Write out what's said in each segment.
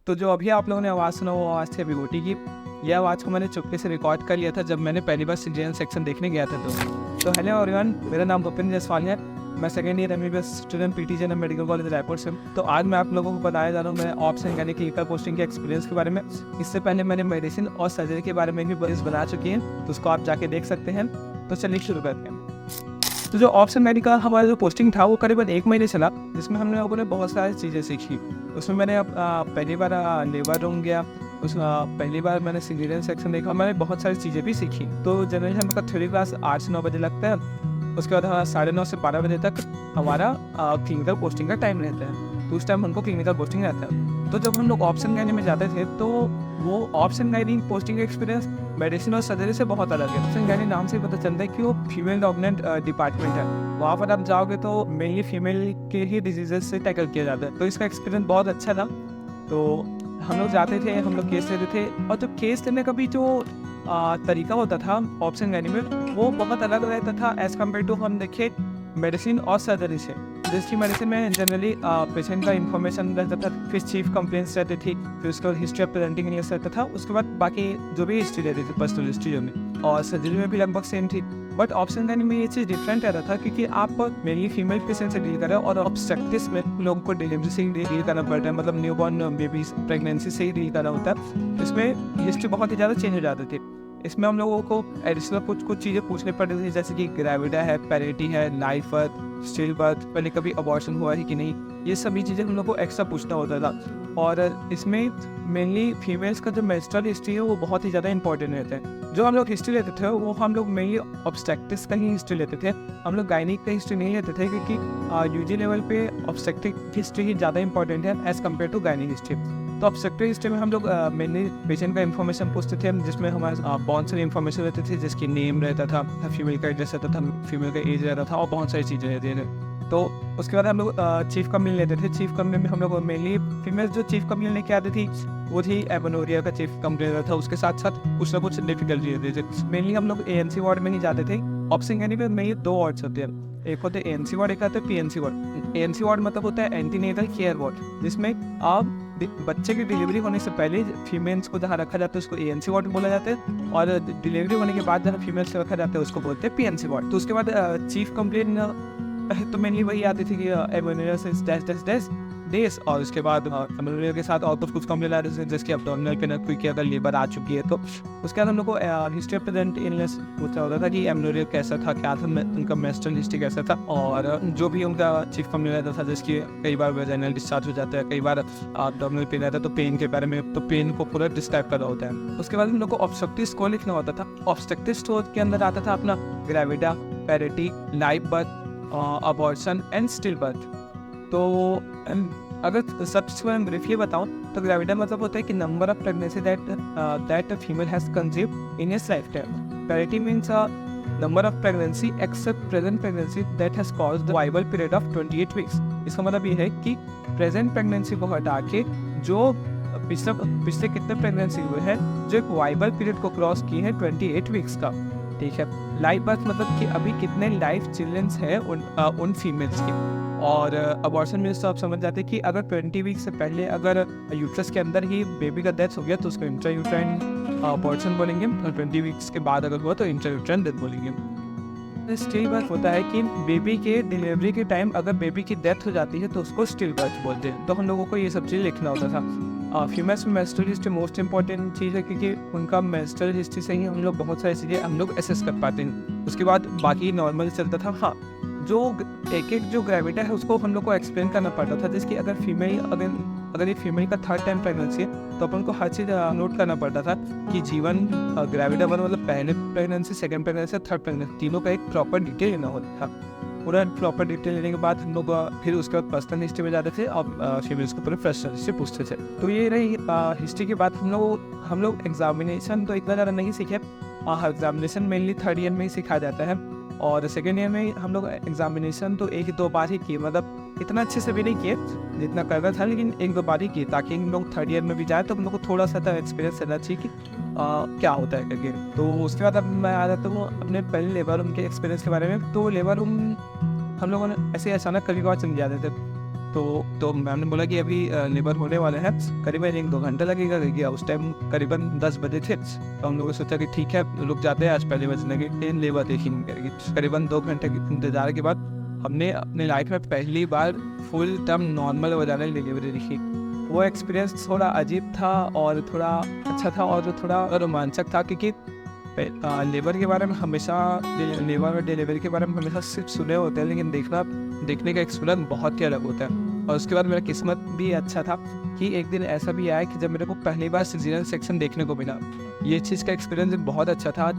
तो जो अभी आप लोगों ने आवाज़ सुना वो आवाज़ थी अभी ओटी की। ये आवाज़ को मैंने चुपके से रिकॉर्ड कर लिया था जब मैंने पहली बार सिटीजन सेक्शन देखने गया था। तो हेलो एवरीवन, मेरा नाम भूपेंद्र जायसवाल है। मैं second year MBBS student PTJ medical college Raipur से। तो आज मैं आप लोगों को बताया जा रहा हूँ मैं ऑप्स एंड यानी क्लिनिकल पोस्टिंग के एक्सपीरियंस के बारे में। इससे पहले मैंने मेडिसिन और सर्जरी के बारे में भी वीडियोस बना चुकी हैं, तो उसको आप जाके देख सकते हैं। तो चलिए शुरू करते हैं। तो जो ऑप्स एंड मेडिकल हमारा जो पोस्टिंग था वो करीबन 1 महीने चला, जिसमें हमने लोगों ने बहुत सारी चीज़ें सीखी। उसमें मैंने पहली बार लेबर रूम गया, पहली बार मैंने सिटीजन सेक्शन देखा, मैंने बहुत सारी चीज़ें भी सीखी। तो जनरली हमारा थ्योरी क्लास 8 से 9 बजे लगता है। उसके बाद 9:30 से 12 बजे तक हमारा क्लिनिकल पोस्टिंग का टाइम रहता है। तो उस टाइम हमको क्लिनिकल पोस्टिंग रहता है। तो जब हम लोग ऑप्शन गाइनी में जाते थे तो वो ऑप्शन गाइनी पोस्टिंग का एक्सपीरियंस मेडिसिन और सर्जरी से बहुत अलग है। ऑप्शन गाइनी नाम से ही पता चलता है कि वो फीमेल डोमिनेंट डिपार्टमेंट है। वहाँ पर आप जाओगे तो मेनली फीमेल के ही डिजीजेस से टैकल किया जाता है। तो इसका एक्सपीरियंस बहुत अच्छा था। तो हम लोग जाते थे, हम लोग केस लेते थे, और जब केस लेने का भी जो तरीका होता था ऑप्शन गाइनी में वो बहुत अलग रहता था एज़ कम्पेयर टू हम देखें मेडिसिन और सर्जरी से। जिसकी मेडिसिन में जनरली पेशेंट का इन्फॉर्मेशन रहता था, फिर चीफ कंप्लेंट्स रहती थी, फिर उसका हिस्ट्री ऑफ प्रेजेंटिंग ईयर्स रहता था, उसके बाद बाकी जो भी हिस्ट्री रहती थी पर्सनल हिस्ट्री जो में, और सर्जरी में भी लगभग सेम थी। बट ऑप्शन गाइनी में ये चीज़ डिफरेंट रहता था क्योंकि आप मेनली फीमेल पेशेंट से डील कर रहे हो और ऑब्स्टेट्रिक्स में लोगों को डिलीवरी से ही डील करना पड़ता है, मतलब न्यूबॉर्न बेबीज प्रेगनेंसी से ही डील करना होता है। इसमें हिस्ट्री बहुत ही ज़्यादा चेंज हो जाती थी। इसमें हम लोगों को एडिशनल कुछ चीज़ें पूछनी पड़ती थी, जैसे कि ग्रेविडा है, पैरिटी है, लाइफ बर्थ, स्टिल बर्थ, पहले कभी अबॉर्शन हुआ है कि नहीं, ये सभी चीज़ें हम लोग को एक्स्ट्रा पूछना होता था। और इसमें मेनली फीमेल्स का जो मेंस्ट्रुअल हिस्ट्री है वो बहुत ही ज़्यादा इंपॉर्टेंट रहता है। जो हम लोग हिस्ट्री लेते थे वो हम लोग मेनली ऑब्स्टेट्रिक्स का ही हिस्ट्री लेते थे, हम लोग गायनिक का हिस्ट्री नहीं लेते थे क्योंकि यूजी लेवल पे ऑब्स्टेट्रिक हिस्ट्री ही ज़्यादा इंपॉर्टेंट है as compare to gynaec history. तो ऑब्स्टेट्रिक हिस्ट्री में हम लोग मेनली पेशेंट का इन्फॉर्मेशन पूछते थे, जिसमें हमारे बहुत सारी इन्फॉर्मेशन रहती थी, जिसकी नेम रहता था, फीमेल का एड्रेस रहता था, फीमेल का एज रहता था, और बहुत सारी चीज़ें रहती थी। तो उसके बाद हम लोग चीफ कम्प्लेन लेते थे। चीफ कम्प्लेन में हम लोग मेनली फीमेल्स जो चीफ कम्प्लेन लेके आती थी वो थी एमोनोरिया का चीफ कम्प्लेन था, उसके साथ साथ कुछ ना कुछ डिफिकल्टी रहती थी। मेनली हम लोग एएनसी वार्ड में ही जाते थे। ऑप्शन गाइनी में मेनली 2 वार्ड्स होते हैं, एक होते हैं एएनसी वार्ड, एक होता है पीएनसी वार्ड। एएनसी वार्ड मतलब होता है एंटीनेटल केयर वार्ड, जिसमें आप बच्चे की डिलीवरी होने से पहले फीमेल्स को जहाँ रखा जाता है उसको एएनसी वार्ड बोला जाता है, और डिलीवरी होने के बाद जहाँ फीमेल्स को रखा जाता है उसको बोलते हैं पीएनसी वार्ड। तो उसके बाद चीफ कम्प्लेन तो मेनली वही आती थी कि एमोनिया से डेस, और उसके बाद एमोनिया के साथ और कुछ कम्प्लेन आ रहे थे, जैसे अब्डोमिनल पेन, क्योंकि अगर लेबर आ चुकी है। तो उसके बाद हम लोग को हिस्ट्री ऑफ प्रेजेंट इलनेस पूछा होता था कि एमोनिया कैसा था, क्या था, उनका मेंस्ट्रुअल हिस्ट्री कैसा था, और जो भी उनका चीफ कम्प्लेन रहता था, जिसकी कई बार वेजाइनल डिस्चार्ज हो जाता है, कई बार अब्डोमिनल पेन रहता है, तो पेन के बारे में तो पेन को पूरा डिस्क्राइब करना होता है। उसके बाद हम लोग को ऑब्स्ट्रक्टिव स्कोर लिखना होता था। ऑब्स्ट्रक्टिव स्कोर के अंदर आता था अपना gravida, parity, life birth, abortion and still birth. तो अगर सबसे मैं ब्रीफली बताऊं तो ग्रेविडा मतलब होता है कि number of pregnancy that a female has conceived in his life time. Parity means number of pregnancy except present pregnancy that has caused the viable period of 28 weeks. इसका मतलब ये है कि प्रेजेंट प्रेगनेंसी को हटा के जो पिछले कितने प्रेगनेंसी हुए हैं जो एक वाइबल पीरियड को क्रॉस की है 28 वीक्स का, ठीक है। लाइफ बर्थ मतलब कि अभी कितने लाइफ चिल्ड्रंस हैं उन फीमेल्स की। और अबॉर्शन मीन्स तो आप समझ जाते हैं कि अगर 20 वीक से पहले अगर यूट्रस के अंदर ही बेबी का डेथ हो गया तो उसको इंट्रा यूट्राइन अबॉर्शन बोलेंगे, और 20 वीक्स के बाद अगर हुआ तो इंट्रा यूट्राइन डेथ बोलेंगे। स्टिल बर्थ होता है कि बेबी के डिलीवरी के टाइम अगर बेबी की डेथ हो जाती है तो उसको स्टिल बर्थ बोलते हैं। तो हम लोगों को ये सब चीज़ लिखना होता था। फीमेल्स में मेंस्ट्रुअल हिस्ट्री मोस्ट इंपॉर्टेंट चीज़ है क्योंकि उनका मेंस्ट्रुअल हिस्ट्री से ही हम लोग बहुत सारी चीज़ें हम लोग एसेस कर पाते हैं। उसके बाद बाकी नॉर्मल चलता था। हाँ, जो एक जो ग्रेविडा है उसको हम लोग को एक्सप्लेन करना पड़ता था, जिसकी अगर ये फीमेल का 3rd टाइम प्रेगनेंसी है तो अपन को हर चीज़ नोट करना पड़ता था कि जीवन ग्रेविडा मतलब पहले pregnancy, second pregnancy, third pregnancy, तीनों का एक प्रॉपर डिटेल लेना होता था। पूरा प्रॉपर डिटेल लेने के बाद हम लोग फिर उसके बाद पर्सनल हिस्ट्री में जाते थे और फीमेल्स को पूरे पर्सनल हिस्ट्री पूछते थे। तो ये रही हिस्ट्री के बाद हम लोग एग्जामिनेशन तो इतना ज़्यादा नहीं सीखे। एग्जामिनेशन मेनली 3rd ईयर में ही सिखाया जाता है, और 2nd ईयर में हम लोग एग्जामिनेशन तो 1-2 बार ही किए, मतलब इतना अच्छे से भी नहीं किए जितना करना था, लेकिन 1-2 बार ही किए ताकि हम लोग 3rd ईयर में भी जाए तो हम लोग को थोड़ा सा एक्सपीरियंस रहना चाहिए कि क्या होता है करके। तो उसके बाद अब मैं आ जाता हूँ अपने पहले लेबर रूम के एक्सपीरियंस के बारे में। तो लेबर रूम हम लोगों ने ऐसे अचानक कभी कभार चले जाते थे। तो तो मैम ने बोला कि अभी लेबर होने वाले हैं, करीबन 1-2 घंटे लगेगा, क्योंकि उस टाइम करीबन 10 बजे थे। तो हम लोगों ने सोचा कि ठीक है रुक जाते हैं, आज पहले बजने की ट्रेन लेबर देखेंगे। करीबन 2 घंटे के इंतजार के बाद हमने अपनी लाइफ में पहली बार फुल टर्म नॉर्मल वजाने डिलीवरी देखी। वो एक्सपीरियंस थोड़ा अजीब था और थोड़ा अच्छा था और थोड़ा रोमांचक था, क्योंकि लेबर के बारे में हमेशा लेबर और डिलीवरी के बारे में हमेशा सिर्फ सुने होते हैं, लेकिन देखने का एक्सपीरियंस बहुत ही अलग होता है। और उसके बाद मेरा किस्मत भी अच्छा था कि एक दिन ऐसा भी आया कि जब मेरे को पहली बार सीजनल सेक्शन देखने को मिला। ये चीज़ का एक्सपीरियंस बहुत अच्छा था।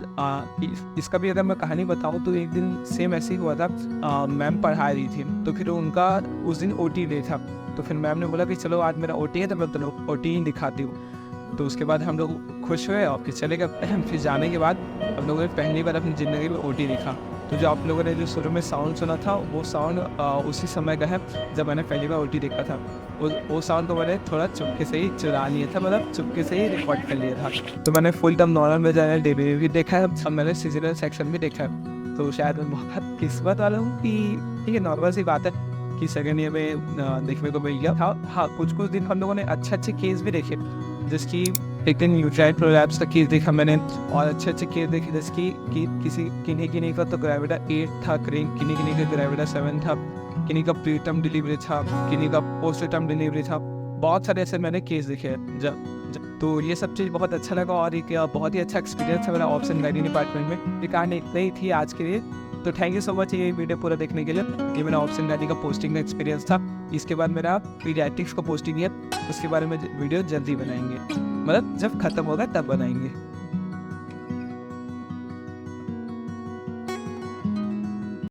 इसका भी अगर मैं कहानी बताऊँ तो एक दिन सेम ऐसे ही हुआ था। मैम पढ़ा रही थी, तो फिर उनका उस दिन OT डे था। तो फिर मैम ने बोला कि चलो आज मेरा OT है, तो मैं OT ही दिखाती हूँ। तो उसके बाद हम लोग खुश हुए और फिर चले गए। फिर जाने के बाद हम लोगों ने पहली बार अपनी ज़िंदगी में OT देखा। तो जो आप लोगों ने जो शुरू में साउंड सुना था, वो साउंड उसी समय का है जब मैंने पहली बार OT देखा था। वो साउंड को मैंने थोड़ा चुपके से ही चुरा लिया था, मतलब चुपके से ही रिकॉर्ड कर लिया था। तो मैंने फुल टर्म नॉर्मल में जाना डेली भी देखा है, अब मैंने सीजनल सेक्शन भी देखा है। तो शायद मैं बहुत किस्मत वाला हूँ कि ठीक है, नॉर्मल सी बात है कि सेकेंड ईयर में देखने को मिल गया था। हाँ, कुछ दिन हम लोगों ने अच्छे केस भी देखे, जिसकी एक दिन यूट्राइन प्रोलैप्स का केस देखा मैंने, और अच्छे केस देखे जिसकी किन्हीं का तो ग्रेविडा 8 था, किन्हीं का ग्रेविडा 7 था, किन्हीं का प्री टर्म डिलीवरी था, किन्हीं का पोस्ट टर्म डिलीवरी था। बहुत सारे ऐसे मैंने केस देखे हैं जब तो ये सब चीज़ बहुत अच्छा लगा और एक बहुत ही अच्छा एक्सपीरियंस है मेरा ऑप्स एंड गाइडिंग डिपार्टमेंट में। ये कहानी इतनी ही थी आज के लिए। तो थैंक यू सो मच ये वीडियो पूरा देखने के लिए। ये मेरा ऑप्स एंड गाइडिंग का पोस्टिंग का एक्सपीरियंस था। इसके बाद मेरा पीडियाट्रिक्स का पोस्टिंग है, उसके बारे में वीडियो जल्दी बनाएंगे, मतलब जब खत्म होगा तब बनाएंगे।